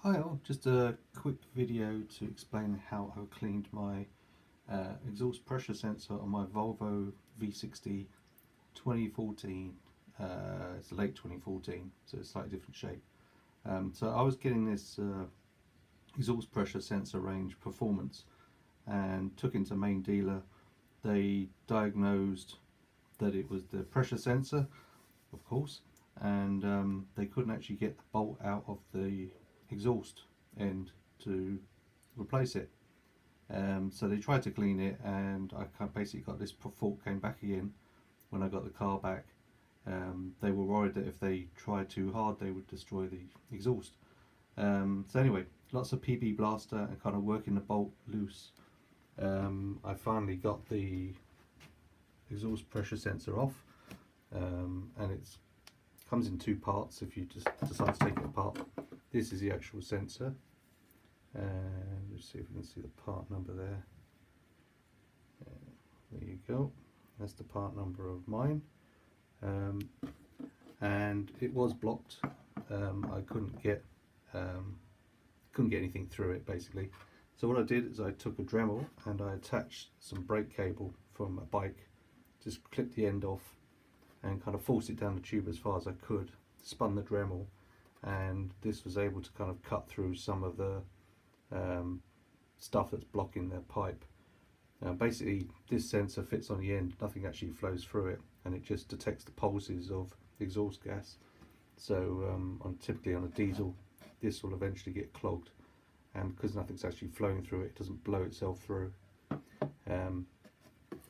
Hi all, just a quick video to explain how I cleaned my exhaust pressure sensor on my Volvo V60 2014. It's late 2014, so it's slightly different shape. So I was getting this exhaust pressure sensor range performance and took it to main dealer. They diagnosed that it was the pressure sensor, of course, and they couldn't actually get the bolt out of the exhaust end to replace it. So they tried to clean it, and I basically got this fault came back again when I got the car back. They were worried that if they tried too hard they would destroy the exhaust. So anyway, lots of PB blaster and kind of working the bolt loose. I finally got the exhaust pressure sensor off, and it comes in two parts if you just decide to take it apart. This is the actual sensor, and let's see if we can see the part number there. There you go, that's the part number of mine. And it was blocked. I couldn't get anything through it basically. So what I did is I took a Dremel and I attached some brake cable from a bike, just clipped the end off and kind of forced it down the tube as far as I could, spun the Dremel, and this was able to kind of cut through some of the stuff that's blocking their pipe. Basically this sensor fits on the end, nothing actually flows through it, and it just detects the pulses of exhaust gas. So typically on a diesel this will eventually get clogged, and because nothing's actually flowing through it, it doesn't blow itself through.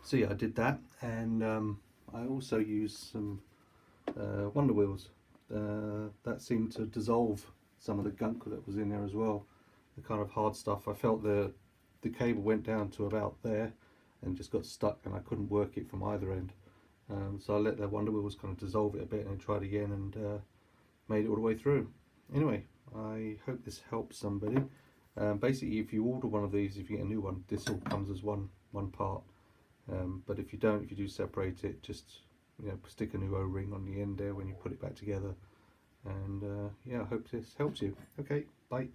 So yeah, I did that, and I also used some Wonder Wheels. That seemed to dissolve some of the gunk that was in there as well, the kind of hard stuff. I felt the cable went down to about there and just got stuck, and I couldn't work it from either end. So I let the Wonder Wheels kind of dissolve it a bit and tried again, and made it all the way through. Anyway, I hope this helps somebody. Basically, if you order one of these, if you get a new one, this all comes as one part. But if you don't, if you do separate it, just stick a new O-ring on the end there when you put it back together. And yeah, I hope this helps you. Okay, bye.